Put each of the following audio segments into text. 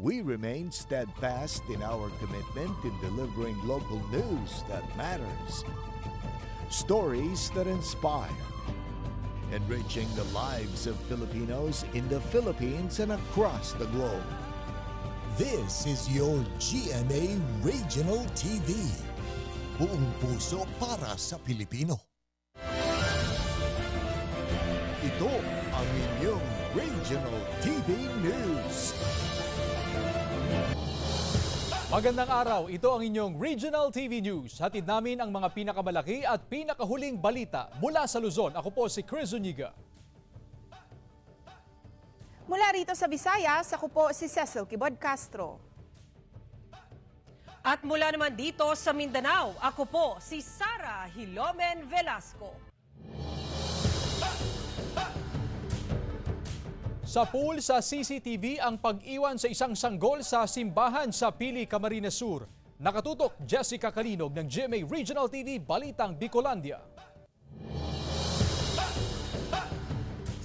we remain steadfast in our commitment in delivering local news that matters. Stories that inspire. Enriching the lives of Filipinos in the Philippines and across the globe. This is your GMA Regional TV. Buong puso para sa Pilipino. Ito ang inyong Regional TV News. Magandang araw, ito ang inyong Regional TV News. Hatid namin ang mga pinakamalaki at pinakahuling balita mula sa Luzon. Ako po si Chris Zuniga. Mula rito sa Visayas, ako po si Cecil Kibod Castro. At mula naman dito sa Mindanao, ako po si Sara Hilomen Velasco. Sa pool sa CCTV ang pag-iwan sa isang sanggol sa simbahan sa Pili, Camarines Sur. Nakatutok Jessica Kalinog ng GMA Regional TV Balitang Bicolandia.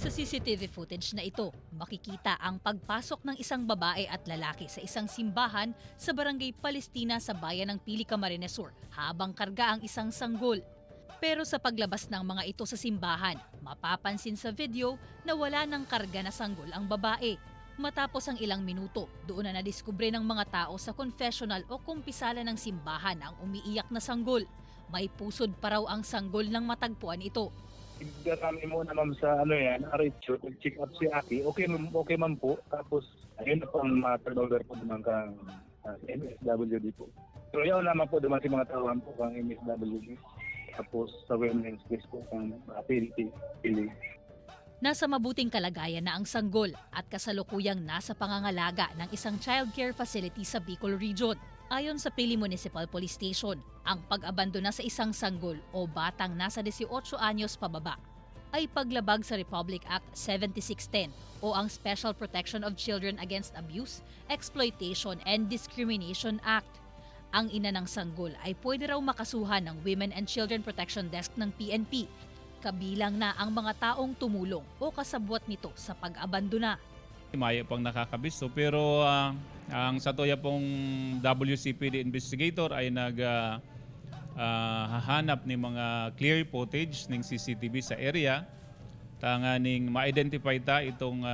Sa CCTV footage na ito, makikita ang pagpasok ng isang babae at lalaki sa isang simbahan sa Barangay Palestina sa bayan ng Pili, Camarines Sur habang karga ang isang sanggol. Pero sa paglabas ng mga ito sa simbahan, mapapansin sa video na wala ng karga na sanggol ang babae. Matapos ang ilang minuto, doon na nadiskubre ng mga tao sa confessional o kumpisala ng simbahan ang umiiyak na sanggol. May pusod pa raw ang sanggol nang matagpuan ito. Kami muna ma'am sa Aritsyo, check up si Aki. Okay ma'am po. Tapos ayun na po ang turnover po naman kang MSWD po. So yun naman po naman si mga tawang po kang MSWD. Tapos sa women's case po kang Pili. Nasa mabuting kalagayan na ang sanggol at kasalukuyang nasa pangangalaga ng isang childcare facility sa Bicol Region. Ayon sa Pili Municipal Police Station, ang pag-abandona sa isang sanggol o batang nasa 18 anyos pababa ay paglabag sa Republic Act 7610 o ang Special Protection of Children Against Abuse, Exploitation and Discrimination Act. Ang ina ng sanggol ay pwede raw makasuhan ng Women and Children Protection Desk ng PNP, kabilang na ang mga taong tumulong o kasabwat nito sa pag-abandona. Mayo pang nakakabisto pero ang satuya pong WCPD investigator ay hahanap ng mga clear footage ng CCTV sa area. Tanganing ma-identify ta itong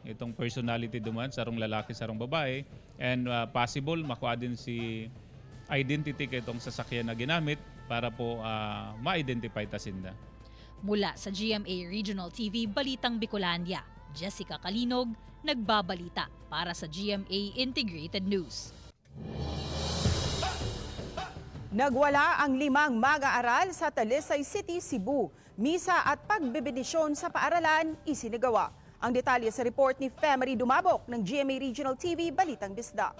itong personality duman, sarong lalaki, sarong babae. And possible makuha din si identity itong sasakyan na ginamit para po ma-identify ta sinda. Mula sa GMA Regional TV Balitang Bicolandia, Jessica Kalinog, nagbabalita para sa GMA Integrated News. Nagwala ang 5 mag-aaral sa Talisay City, Cebu. Misa at pagbebedisyon sa paaralan isinagawa. Ang detalye sa report ni Femery Dumabok ng GMA Regional TV Balitang Bisdak.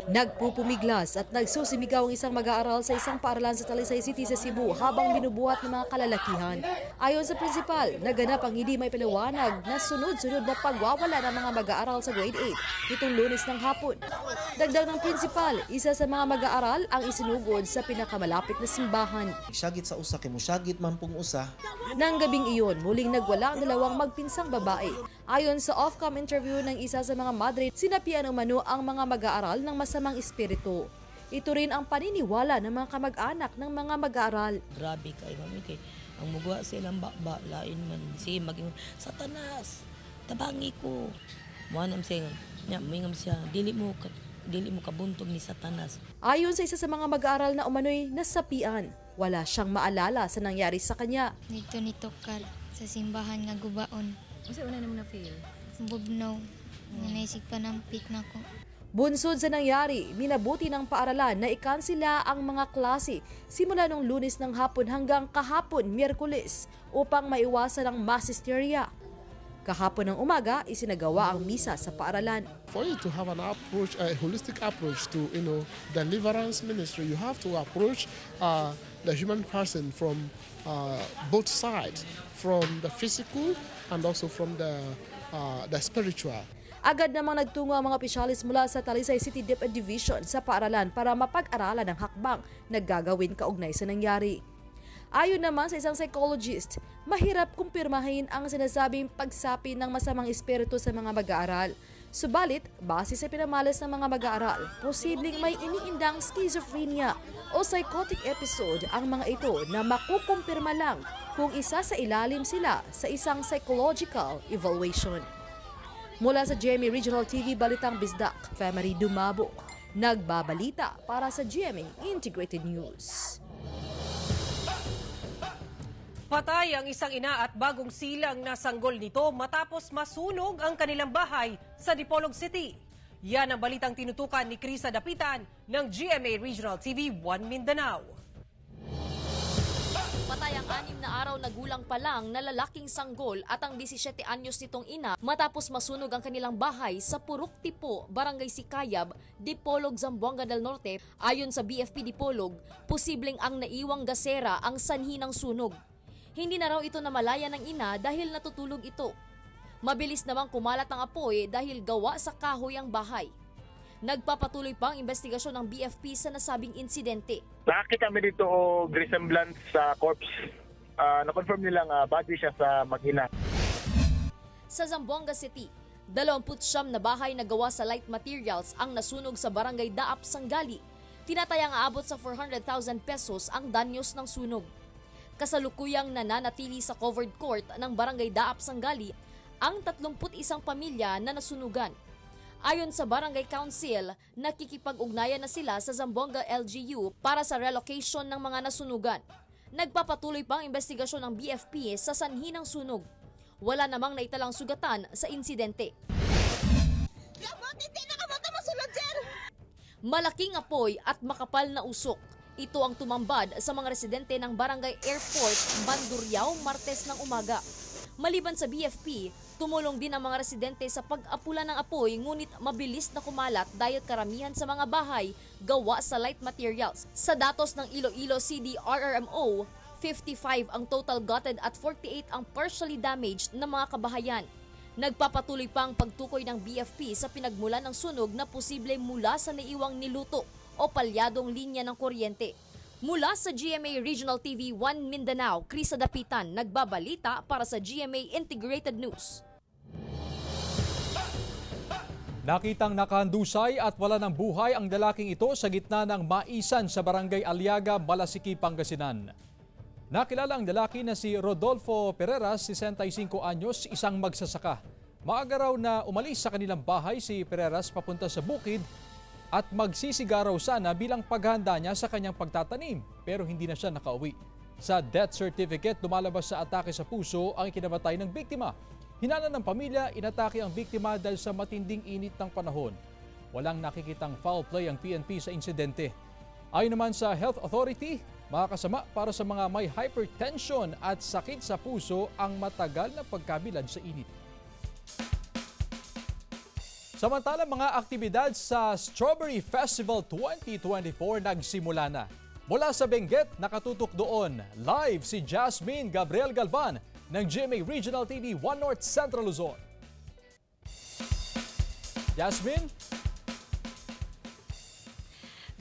Nagpupumiglas at nagsusimigaw ang isang mag-aaral sa isang paaralan sa Talisay City sa Cebu habang binubuhat ng mga kalalakihan. Ayon sa principal, naganap ang hindi may paliwanag na sunod-sunod na pagwawala ng mga mag-aaral sa grade 8 nitong Lunes ng hapon. Dagdag ng principal, isa sa mga mag-aaral ang isinugod sa pinakamalapit na simbahan. Syagit sa usa kay mo syagit man pong usa. Nang gabing iyon, muling nagwala ang dalawang magpinsang babae. Ayon sa off-cam interview ng isa sa mga madre, sinapian umano ang mga mag-aaral ng masamang espiritu. Ito rin ang paniniwala ng mga kamag-anak ng mga mag-aaral. Grabe kayo, mami, kay ang mugwa silang bakba, lain man si maging Satanas, tabangi ko. Muanam siya, mingam siya, dili mo kabuntog ni Satanas. Ayon sa isa sa mga mag-aaral na umano'y nasapian, wala siyang maalala sa nangyari sa kanya. Nito ka sa simbahan nga gubaon. Kasi una naman na-feel? Bubnaw. Naisig pa ng pik na ko. Bunsod sa nangyari, minabuti ng paaralan na ikansila ang mga klase simula nung Lunes ng hapon hanggang kahapon, Miyerkules, upang maiwasan ang mass hysteria. Kahapon ng umaga, isinagawa ang misa sa paaralan. For you to have an approach, a holistic approach to, deliverance ministry, you have to approach the human person from both sides, from the physical and also from the spiritual. Agad namang nagtungo ang mga opisyalis mula sa Talisay City DepEd Division sa paaralan para mapag-aralan ang hakbang na gagawin kaugnay sa nangyari. Ayon naman sa isang psychologist, mahirap kumpirmahin ang sinasabing pagsapi ng masamang espiritu sa mga mag-aaral. Subalit, base sa pinamalas ng mga mag-aaral, posibleng may iniindang schizophrenia o psychotic episode ang mga ito na makukumpirma lang kung isa sa ilalim sila sa isang psychological evaluation. Mula sa GMA Regional TV Balitang Bisdak, Femery Dumabok, nagbabalita para sa GMA Integrated News. Patay ang isang ina at bagong silang na sanggol nito matapos masunog ang kanilang bahay sa Dipolog City. Yan ang balitang tinutukan ni Krisa Dapitan ng GMA Regional TV 1 Mindanao. Patay ang 6 na araw na gulang pa lang na lalaking sanggol at ang 17 anyos nitong ina matapos masunog ang kanilang bahay sa Purok Tipo, Barangay Sikayab, Dipolog, Zamboanga del Norte. Ayon sa BFP Dipolog, posibleng ang naiwang gasera ang sanhi ng sunog. Hindi na raw ito namalaya ng ina dahil natutulog ito. Mabilis namang kumalat ang apoy dahil gawa sa kahoy ang bahay. Nagpapatuloy pa ang investigasyon ng BFP sa nasabing insidente. Nakakita kami dito o resemblance sa corpse. Na-confirm nilang body siya sa mag-ina. Sa Zamboanga City, 29 na bahay na gawa sa light materials ang nasunog sa Barangay Daap, Sangali. Tinatayang aabot sa 400,000 pesos ang danyos ng sunog. Kasalukuyang nananatili sa covered court ng Barangay Daap, Sangali ang 31 pamilya na nasunugan. Ayon sa Barangay Council, nakikipag-ugnayan na sila sa Zamboanga LGU para sa relocation ng mga nasunugan. Nagpapatuloy pa ang investigasyon ng BFP sa sanhi ng sunog. Wala namang naitalang sugatan sa insidente. Malaking apoy at makapal na usok. Ito ang tumambad sa mga residente ng Barangay Airport, Bandurriao, Martes ng umaga. Maliban sa BFP, tumulong din ang mga residente sa pag-apula ng apoy ngunit mabilis na kumalat dahil karamihan sa mga bahay gawa sa light materials. Sa datos ng Iloilo CDRRMO, 55 ang total gutted at 48 ang partially damaged na mga kabahayan. Nagpapatuloy pa ang pagtukoy ng BFP sa pinagmulan ng sunog na posible mula sa naiwang niluto o palyadong linya ng kuryente. Mula sa GMA Regional TV 1 Mindanao, Krisa Dapitan, nagbabalita para sa GMA Integrated News. Nakitang nakahandusay at wala ng buhay ang lalaking ito sa gitna ng maisan sa Barangay Aliaga, Malasiki, Pangasinan. Nakilala ang lalaki na si Rodolfo Pereras, 65 anyos, isang magsasaka. Maaga raw na umalis sa kanilang bahay si Pereras papunta sa bukid at magsisigaraw sana bilang paghahanda niya sa kanyang pagtatanim, pero hindi na siya nakauwi. Sa death certificate, lumalabas sa atake sa puso ang ikinamatay ng biktima. Hinala ng pamilya, inatake ang biktima dahil sa matinding init ng panahon. Walang nakikitang foul play ang PNP sa insidente. Ayon naman sa Health Authority, makakasama para sa mga may hypertension at sakit sa puso ang matagal na pagkabilad sa init. Samantala, mga aktibidad sa Strawberry Festival 2024 nagsimula na. Mula sa Benguet, nakatutok doon. Live si Jasmine Gabriel Galvan ng GMA Regional TV 1 North Central Luzon. Jasmine?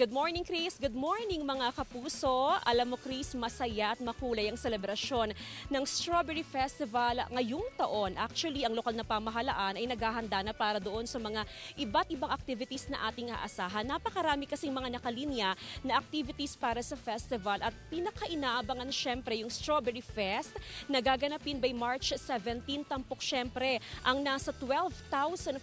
Good morning, Chris. Good morning, mga kapuso. Alam mo, Chris, masaya at makulay ang selebrasyon ng Strawberry Festival ngayong taon. Actually, ang lokal na pamahalaan ay naghahanda na para doon sa mga iba't ibang activities na ating aasahan. Napakarami kasing mga nakalinya na activities para sa festival at pinaka-inaabangan syempre yung Strawberry Fest na gaganapin by March 17. Tampok syempre ang nasa 12,500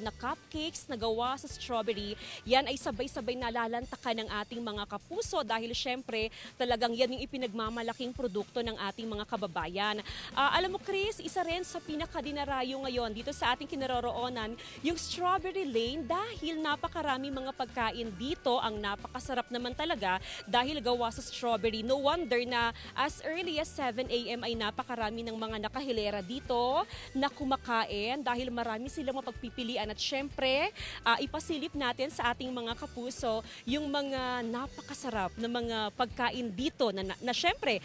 na cupcakes na gawa sa strawberry. Yan ay sabay-sabay na lalantakan ng ating mga kapuso dahil syempre talagang yan yung ipinagmamalaking produkto ng ating mga kababayan. Alam mo, Chris, isa rin sa pinakadinarayo ngayon dito sa ating kinaroroonan yung Strawberry Lane dahil napakarami mga pagkain dito. Ang napakasarap naman talaga dahil gawa sa strawberry. No wonder na as early as 7 a.m. ay napakarami ng mga nakahilera dito na kumakain dahil marami silang mapagpipilian at syempre ipasilip natin sa ating mga kapuso yung mga napakasarap na mga pagkain dito na syempre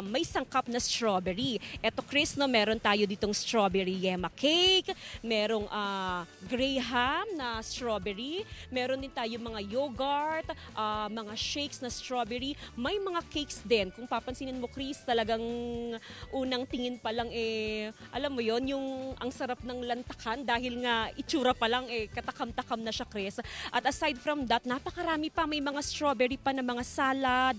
may sangkap na strawberry. Eto Chris, no, meron tayo ditong strawberry yema cake, merong graham na strawberry, meron din tayo mga yogurt, mga shakes na strawberry, may mga cakes din. Kung papansinin mo Chris, talagang unang tingin pa lang alam mo yon, yung ang sarap ng lantakan dahil nga itsura pa lang katakam-takam na siya Chris. At aside from that, napakarami pa, may mga strawberry pa na mga salad,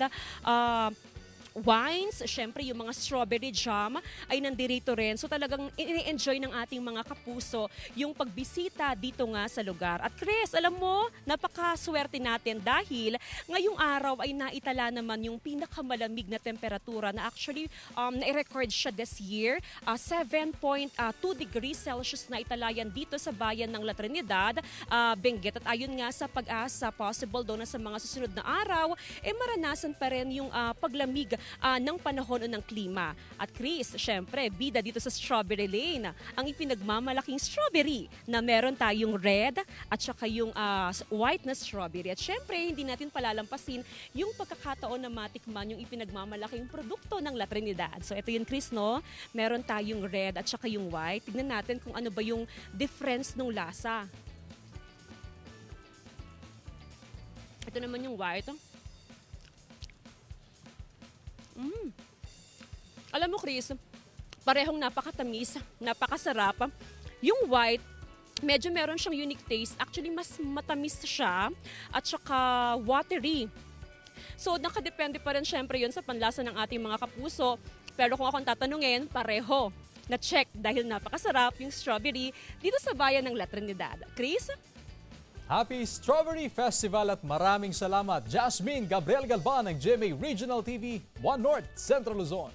wines, syempre yung mga strawberry jam ay nandirito rin. So talagang ini-enjoy ng ating mga kapuso yung pagbisita dito nga sa lugar. At Chris, alam mo, napakaswerte natin dahil ngayong araw ay naitala naman yung pinakamalamig na temperatura na actually na-record siya this year. 7.2 degrees Celsius na italayan dito sa bayan ng La Trinidad, Benguet. At ayon nga sa Pag-asa, possible daw na sa mga susunod na araw, maranasan pa rin yung paglamig ng panahon o ng klima. At Chris, syempre, bida dito sa Strawberry Lane, ang ipinagmamalaking strawberry na meron tayong red at saka yung white na strawberry. At syempre, hindi natin palalampasin yung pagkakataon na matikman yung ipinagmamalaking produkto ng La Trinidad. So ito yun Chris, no? Meron tayong red at saka yung white. Tignan natin kung ano ba yung difference ng lasa. Ito naman yung white. Alam mo Chris, parehong napakatamis, napakasarap. Yung white, medyo meron siyang unique taste. Actually, mas matamis siya at saka watery. So, nakadepende pa rin syempre yun sa panlasa ng ating mga kapuso. Pero kung akong tatanungin, pareho na-check dahil napakasarap yung strawberry dito sa bayan ng La Trinidad. Chris? Happy Strawberry Festival at maraming salamat Jasmine Gabriel Galban ng GMA Regional TV 1 North, Central Luzon.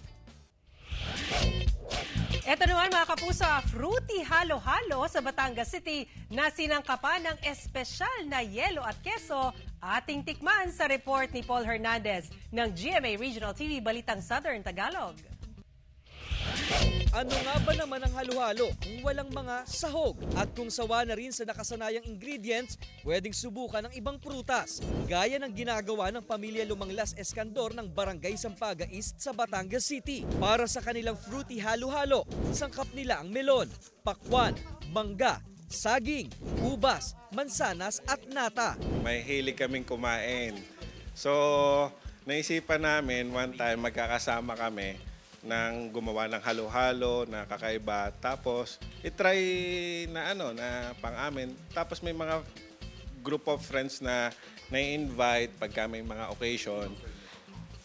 Ito naman mga kapuso, fruity halo-halo sa Batangas City na sinangkapan ng espesyal na yelo at keso. Ating tikman sa report ni Paul Hernandez ng GMA Regional TV Balitang Southern Tagalog. Ano nga ba naman ang halo-halo kung walang mga sahog? At kung sawa na rin sa nakasanayang ingredients, pwedeng subukan ng ibang prutas, gaya ng ginagawa ng pamilya Lumanglas Escandor ng Barangay Sampaga East sa Batangas City. Para sa kanilang fruity halo-halo, sangkap nila ang melon, pakwan, mangga, saging, ubas, mansanas at nata. May hilig kaming kumain. So, naisipan namin one time magkakasama kami nang gumawa ng halo-halo na kakaiba, tapos itry na na pang-amin. Tapos may mga group of friends na na-invite pagka may mga occasion.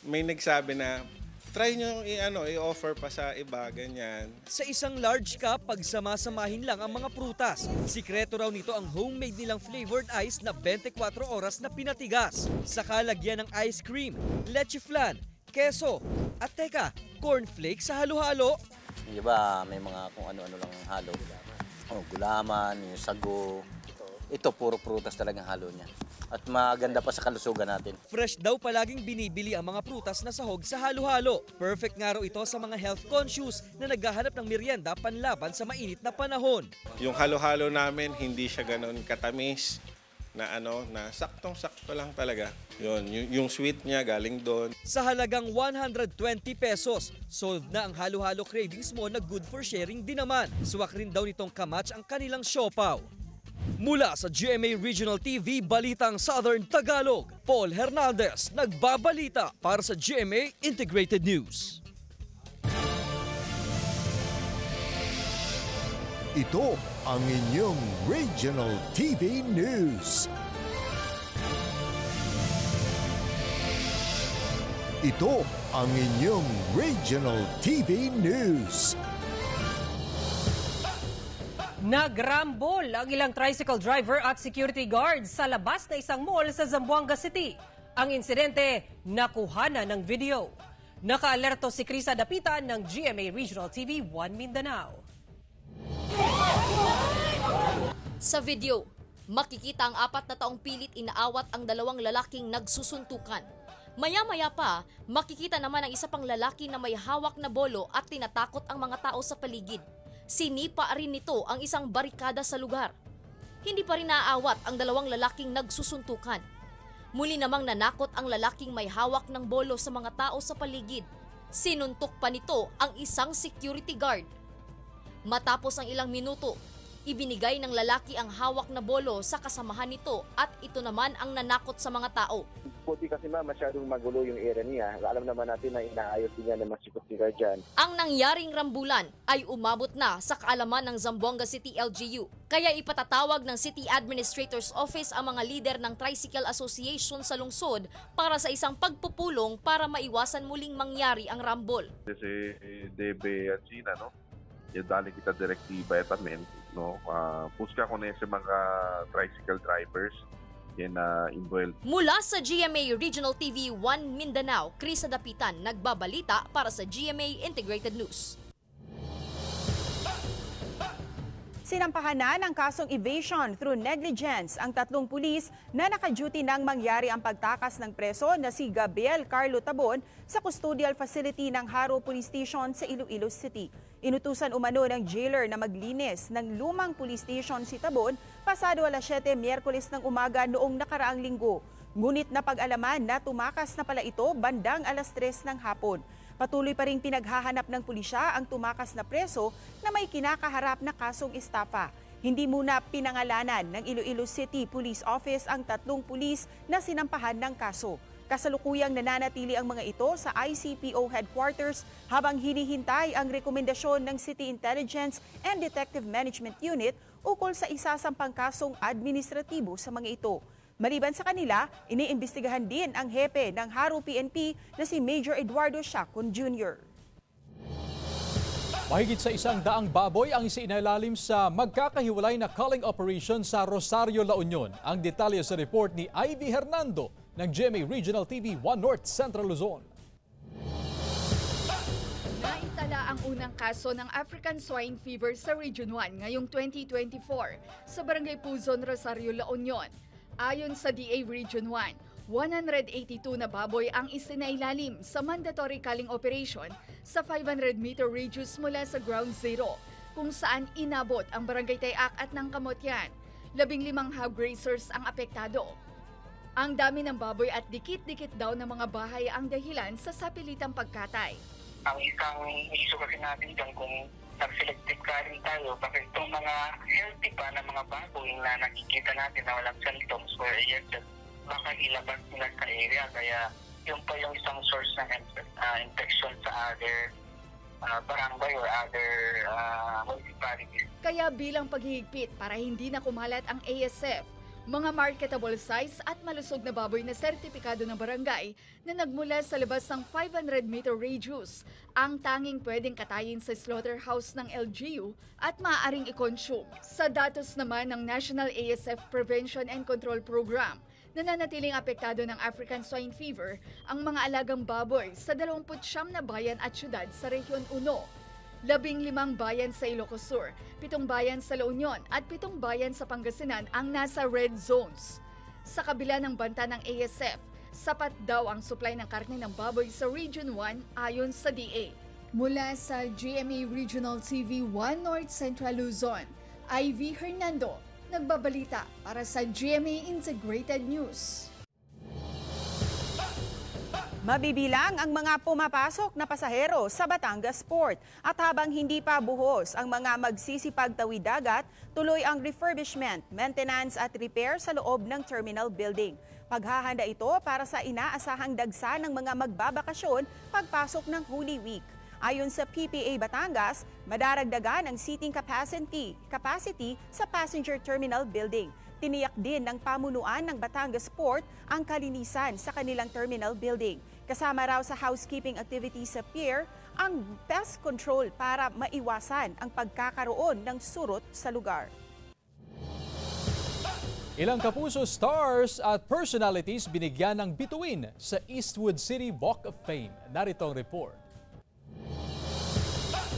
May nagsabi na try nyo i-offer pa sa iba, ganyan. Sa isang large cup, pagsama-samahin lang ang mga prutas. Sikreto raw nito ang homemade nilang flavored ice na 24 oras na pinatigas. Saka lagyan ng ice cream, leche flan, keso, at teka, cornflakes sa halo-halo. Yung iba, may mga kung ano-ano lang halo. Gulaman, yung sago. Ito, puro prutas talagang halo niya. At maganda pa sa kalusugan natin. Fresh daw palaging binibili ang mga prutas na sahog sa halo-halo. Perfect nga raw ito sa mga health conscious na naghahanap ng merienda panlaban sa mainit na panahon. Yung halo-halo namin, hindi siya ganoon katamis. Na saktong-sakto lang talaga. Yung sweet niya galing doon. Sa halagang 120 pesos, solve na ang halo-halo cravings mo na good for sharing din naman. Suwak rin daw nitong kamatch ang kanilang siopaw. Mula sa GMA Regional TV Balitang Southern Tagalog, Paul Hernandez nagbabalita para sa GMA Integrated News. Ito ang inyong Regional TV News. Ito ang inyong Regional TV News. Nagrambol ang ilang tricycle driver at security guards sa labas na isang mall sa Zamboanga City. Ang insidente, nakuha na ng video. Naka-alerto si Krisa Dapitan ng GMA Regional TV 1 Mindanao. Sa video, makikita ang 4 na taong pilit inaawat ang 2 lalaking nagsusuntukan. Maya-maya pa, makikita naman ang isa pang lalaki na may hawak na bolo at tinatakot ang mga tao sa paligid. Sinipa rin nito ang isang barikada sa lugar. Hindi pa rin naaawat ang 2 lalaking nagsusuntukan. Muli namang nanakot ang lalaking may hawak ng bolo sa mga tao sa paligid. Sinuntok pa nito ang isang security guard. Matapos ang ilang minuto, ibinigay ng lalaki ang hawak na bolo sa kasamahan nito at ito naman ang nanakot sa mga tao. Puti kasi masyadong magulo yung area niya. Alam naman natin na inaayos din niya ng mga security guard dyan. Ang nangyaring rambulan ay umabot na sa kaalaman ng Zamboanga City LGU. Kaya ipatatawag ng City Administrator's Office ang mga lider ng Tricycle Association sa lungsod para sa isang pagpupulong para maiwasan muling mangyari ang rambol. Kasi debe at Sina, no? Yung dali kita direktiba etamen, no? Puska ko na sa mga tricycle drivers na involved. Mula sa GMA Regional TV 1 Mindanao, Krisa Dapitan, nagbabalita para sa GMA Integrated News. Sinampahan na ng kasong evasion through negligence ang 3 pulis na naka-duty nang mangyari ang pagtakas ng preso na si Gabriel Carlo Tabon sa custodial facility ng Haro Police Station sa Iloilo City. Inutusan umano ng jailer na maglinis ng lumang police station si Tabon pasado alas 7 Miyerkules ng umaga noong nakaraang linggo. Ngunit napag-alaman na tumakas na pala ito bandang alas 3 ng hapon. Patuloy pa ring pinaghahanap ng pulisya ang tumakas na preso na may kinakaharap na kasong estafa. Hindi muna pinangalanan ng Iloilo City Police Office ang 3 pulis na sinampahan ng kaso. Kasalukuyang nananatili ang mga ito sa ICPO headquarters habang hinihintay ang rekomendasyon ng City Intelligence and Detective Management Unit ukol sa isasampang kasong administratibo sa mga ito. Maliban sa kanila, iniimbestigahan din ang hepe ng Haro PNP na si Major Eduardo Chacon Jr. Mahigit sa 100 baboy ang isinailalim sa magkakahiwalay na culling operation sa Rosario, La Union. Ang detalye sa report ni Ivy Hernando ng GMA Regional TV 1 North Central Luzon. Naitala ang unang kaso ng African Swine Fever sa Region 1 ngayong 2024 sa Barangay Puzon, Rosario, La Union. Ayon sa DA Region 1, 182 na baboy ang isinailalim sa mandatory culling operation sa 500-meter radius mula sa Ground Zero, kung saan inabot ang Barangay Tayak at ng Kamotyan. 15 hog grazers ang apektado. Ang dami ng baboy at dikit-dikit daw ng mga bahay ang dahilan sa sapilitang pagkatay. Ang isang issue kasi natin dyan kung nag-selective culling tayo, kasi itong mga healthy pa na mga baboy na nakikita natin na walang symptoms or ASF, baka ilabas nila sa area. Kaya yun pa yung isang source ng infection sa other barangay or other municipalities. Kaya bilang paghihigpit para hindi na kumalat ang ASF, mga marketable size at malusog na baboy na sertipikado ng barangay na nagmula sa labas ng 500-meter radius ang tanging pwedeng katayin sa slaughterhouse ng LGU at maaaring i-consume. Sa datos naman ng National ASF Prevention and Control Program, nananatiling apektado ng African Swine Fever ang mga alagang baboy sa 29 na bayan at syudad sa Rehiyon 1. 15 bayan sa Ilocos Sur, 7 bayan sa La Union at 7 bayan sa Pangasinan ang nasa red zones. Sa kabila ng banta ng ASF, sapat daw ang supply ng karne ng baboy sa Region 1 ayon sa DA. Mula sa GMA Regional TV 1 North Central Luzon, Ivy Hernando, nagbabalita para sa GMA Integrated News. Mabibilang ang mga pumapasok na pasahero sa Batangas Port at habang hindi pa buhos ang mga magsisipagtawid dagat, tuloy ang refurbishment, maintenance at repair sa loob ng terminal building. Paghahanda ito para sa inaasahang dagsa ng mga magbabakasyon pagpasok ng Holy Week. Ayon sa PPA Batangas, madaragdagan ang seating capacity sa passenger terminal building. Tiniyak din ng pamunuan ng Batangas Port ang kalinisan sa kanilang terminal building. Kasama raw sa housekeeping activities sa pier ang pest control para maiwasan ang pagkakaroon ng surot sa lugar. Ilang kapuso stars at personalities binigyan ng bituin sa Eastwood City Walk of Fame. Narito ang report.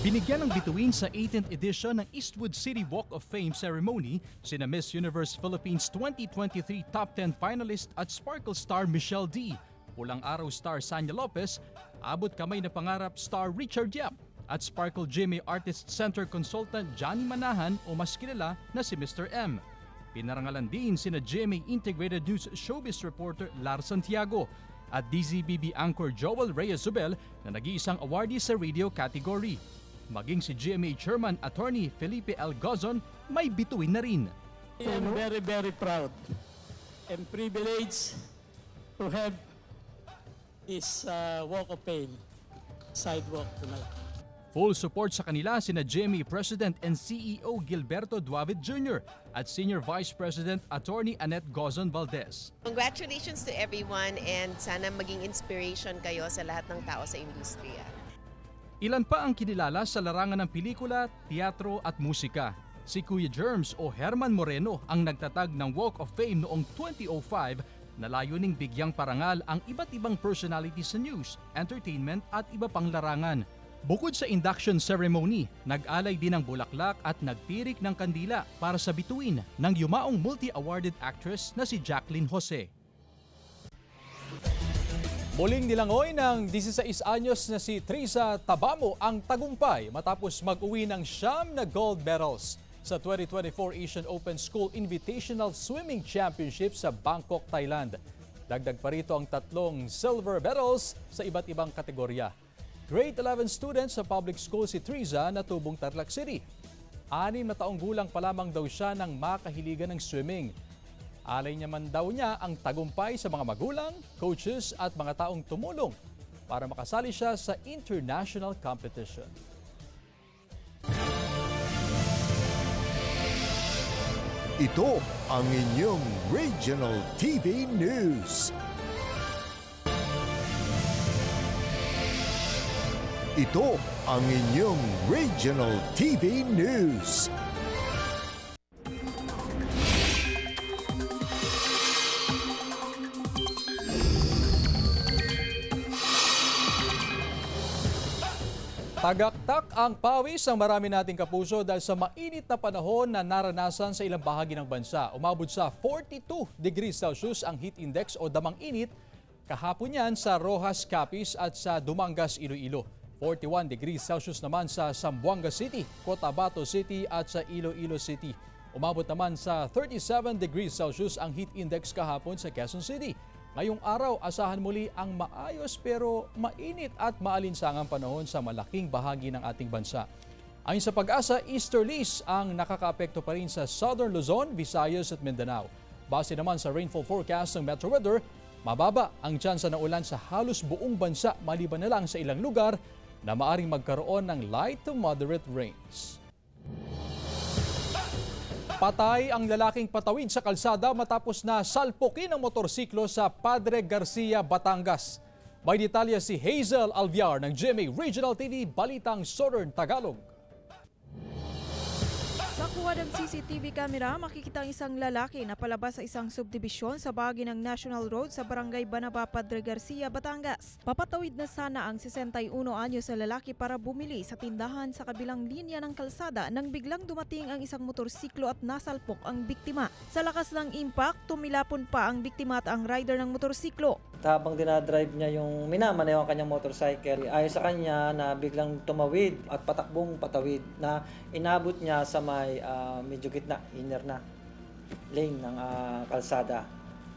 Binigyan ng bituin sa 18th edition ng Eastwood City Walk of Fame ceremony sina Miss Universe Philippines 2023 Top 10 finalist at Sparkle star Michelle D, Pulang Araw star Sanya Lopez, Abot Kamay na Pangarap star Richard Yap, at Sparkle GMA Artist Center consultant Johnny Manahan o mas kilala na si Mr. M. Pinarangalan din sina GMA Integrated News Showbiz reporter Lar Santiago at DZBB anchor Joel Reyes-Zubel na nag-iisang awardee sa radio category. Maging si GMA Chairman Attorney Felipe L. Gozon may bituin na rin. I'm very, very proud and privileged to have this walk of fame, sidewalk tonight. Full support sa kanila sina GMA President and CEO Gilberto Duavit Jr. at Senior Vice President Attorney Annette Gozon Valdez. Congratulations to everyone and sana maging inspiration kayo sa lahat ng tao sa industriya. Ilan pa ang kinilala sa larangan ng pelikula, teatro at musika. Si Kuya Germs o Herman Moreno ang nagtatag ng Walk of Fame noong 2005 na layuning bigyang parangal ang iba't ibang personality sa news, entertainment at iba pang larangan. Bukod sa induction ceremony, nag-alay din ng bulaklak at nagtirik ng kandila para sa bituin ng yumaong multi-awarded actress na si Jacqueline Jose. Muling nilangoy ng 16 anyos na si Trisa Tabamo ang tagumpay matapos mag-uwi ng 9 na gold medals sa 2024 Asian Open School Invitational Swimming Championship sa Bangkok, Thailand. Dagdag pa rito ang 3 silver medals sa iba't ibang kategorya. Grade 11 student sa public school si Trisa na tubong Tarlac City. 6 na taong gulang pa lamang daw siya nang makahiligan ng swimming. Alay naman daw niya ang tagumpay sa mga magulang, coaches at mga taong tumulong para makasali siya sa international competition. Ito ang inyong Regional TV News. Ito ang inyong Regional TV News. Tagaktak ang pawis ang marami nating kapuso dahil sa mainit na panahon na naranasan sa ilang bahagi ng bansa. Umabot sa 42 degrees Celsius ang heat index o damang init kahapon yan sa Rojas, Capiz at sa Dumangas, Iloilo. 41 degrees Celsius naman sa Zamboanga City, Cotabato City at sa Iloilo City. Umabot naman sa 37 degrees Celsius ang heat index kahapon sa Quezon City. Ngayong araw, asahan muli ang maayos pero mainit at maalinsangang panahon sa malaking bahagi ng ating bansa. Ayon sa Pag-asa, easterlies ang nakakaapekto pa rin sa Southern Luzon, Visayas at Mindanao. Base naman sa rainfall forecast ng Metro Weather, mababa ang tsansa ng ulan sa halos buong bansa maliban na lang sa ilang lugar na maaring magkaroon ng light to moderate rains. Patay ang lalaking patawid sa kalsada matapos na salpukin ang motorsiklo sa Padre Garcia, Batangas. May detalye si Hazel Alviar ng GMA Regional TV, Balitang Southern Tagalog. Sa kuha ng CCTV camera, makikita ang isang lalaki na palabas sa isang subdibisyon sa bahagi ng National Road sa Barangay Banaba, Padre Garcia, Batangas. Papatawid na sana ang 61 anyos na lalaki para bumili sa tindahan sa kabilang linya ng kalsada nang biglang dumating ang isang motorsiklo at nasalpok ang biktima. Sa lakas ng impact, tumilapon pa ang biktima at ang rider ng motorsiklo. Habang dinadrive niya yung minamaneho ang kanyang motorcycle, ayon sa kanya na biglang tumawid at patakbong patawid na inabot niya sa may medyo gitna, inner na lane ng kalsada.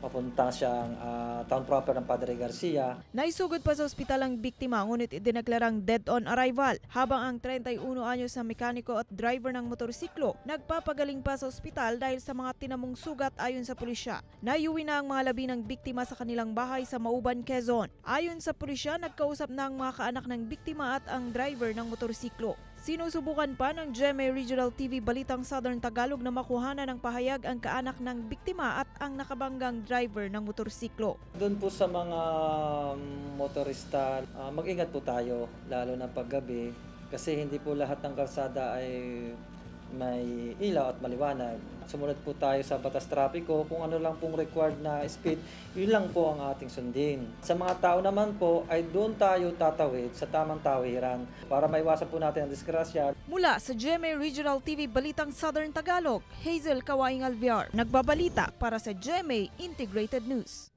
Papunta siyang town proper ng Padre Garcia. Naisugod pa sa ospital ang biktima ngunit idineklarang dead on arrival habang ang 31 anyos na mekaniko at driver ng motorsiklo nagpapagaling pa sa ospital dahil sa mga tinamong sugat ayon sa pulisya. Naiuwi na ang mga labi ng biktima sa kanilang bahay sa Mauban, Quezon. Ayon sa pulisya, nagkausap na ang mga kaanak ng biktima at ang driver ng motorsiklo. Sinusubukan pa ng GMA Regional TV Balitang Southern Tagalog na makuhanan ng pahayag ang kaanak ng biktima at ang nakabanggang driver ng motorsiklo. Doon po sa mga motorista, mag-ingat po tayo lalo na paggabi kasi hindi po lahat ng kalsada ay may ilaw at maliwanag. Sumunod po tayo sa batas trapiko, kung ano lang pong required na speed, yun lang po ang ating sundin. Sa mga tao naman po ay doon tayo tatawid sa tamang tawiran para maiwasan po natin ang disgrasya. Mula sa GMA Regional TV Balitang Southern Tagalog, Hazel Kawaing Alviar, nagbabalita para sa GMA Integrated News.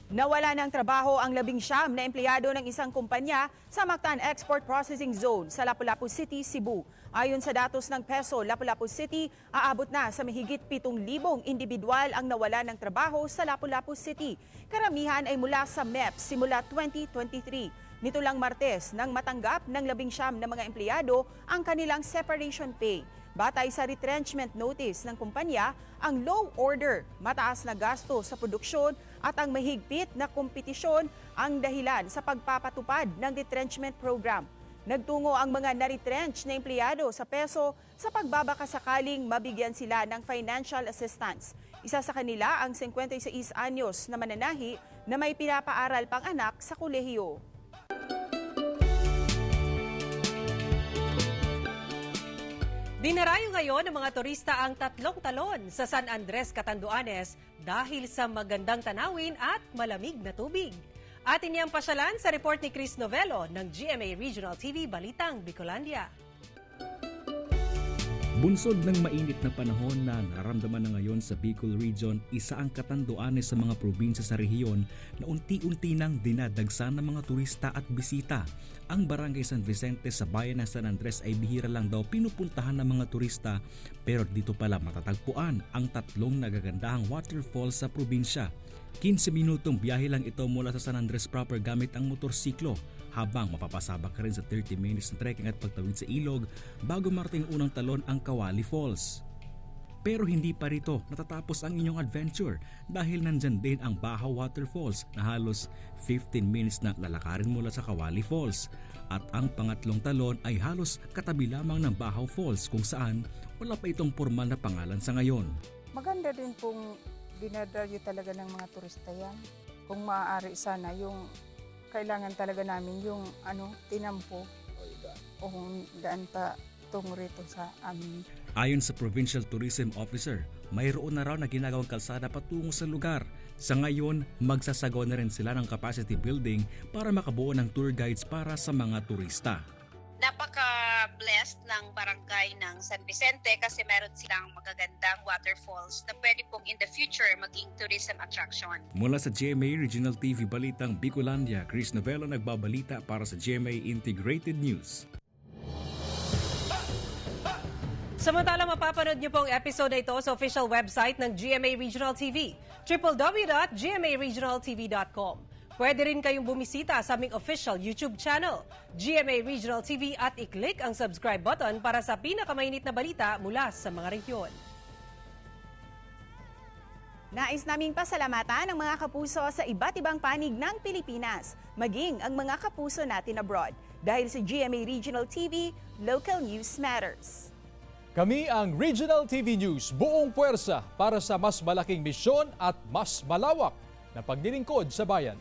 Nawala ng trabaho ang 19 na empleyado ng isang kumpanya sa Mactan Export Processing Zone sa Lapu-Lapu City, Cebu. Ayon sa datos ng PESO, Lapu-Lapu City, aabot na sa mahigit 7,000 individual ang nawala ng trabaho sa Lapu-Lapu City. Karamihan ay mula sa MEPS simula 2023. Nito lang Martes nang matanggap ng 19 na mga empleyado ang kanilang separation pay. Batay sa retrenchment notice ng kumpanya, ang low order, mataas na gasto sa produksyon at ang mahigpit na kompetisyon ang dahilan sa pagpapatupad ng retrenchment program. Nagtungo ang mga na-retrench na empleyado sa PESO sa pagbabakasakaling mabigyan sila ng financial assistance. Isa sa kanila ang 56 anyos na mananahi na may pinapaaral pang anak sa kolehiyo. Dinarayo ngayon ng mga turista ang 3 talon sa San Andres, Catanduanes dahil sa magandang tanawin at malamig na tubig. Atin niyang pasyalan sa report ni Chris Novello ng GMA Regional TV Balitang Bicolandia. Bunsod ng mainit na panahon na nararamdaman na ngayon sa Bicol Region, isa ang Catanduanes sa mga probinsya sa rehiyon na unti-unti nang dinadagsan ng mga turista at bisita. Ang Barangay San Vicente sa bayan ng San Andres ay bihira lang daw pinupuntahan ng mga turista, pero dito pala matatagpuan ang 3 nagagandahang waterfalls sa probinsya. 15 minutong biyahe lang ito mula sa San Andres proper gamit ang motorsiklo, habang mapapasabak ka rin sa 30 minutes na trekking at pagtawid sa ilog bago marating unang talon ang Kawali Falls. Pero hindi pa rito natatapos ang inyong adventure dahil nandyan din ang Bahaw Waterfalls na halos 15 minutes na lalakarin mula sa Kawali Falls. At ang pangatlong talon ay halos katabi lamang ng Bahaw Falls kung saan wala pa itong formal na pangalan sa ngayon. Maganda din pong dinadayo talaga ng mga turista yan. Kung maaari sana yung kailangan talaga namin yung tinampo o daan pa tungo rito sa amin. Ayon sa Provincial Tourism Officer, mayroon na raw na ginagawang kalsada patungo sa lugar. Sa ngayon, magsasagawa na rin sila ng capacity building para makabuo ng tour guides para sa mga turista. Napaka-blessed ng barangay ng San Vicente kasi meron silang magagandang waterfalls na pwede pong in the future maging tourism attraction. Mula sa GMA Regional TV Balitang Bicolandia, Chris Novello nagbabalita para sa GMA Integrated News. Samantala, mapapanood niyo pong episode na ito sa official website ng GMA Regional TV, www.gmaregionaltv.com. Pwede rin kayong bumisita sa aming official YouTube channel, GMA Regional TV, at i-click ang subscribe button para sa pinakamainit na balita mula sa mga rehiyon. Nais naming pasalamatan ang mga kapuso sa iba't ibang panig ng Pilipinas, maging ang mga kapuso natin abroad. Dahil sa GMA Regional TV, Local News Matters. Kami ang Regional TV News, buong puwersa para sa mas malaking misyon at mas malawak na paglilingkod sa bayan.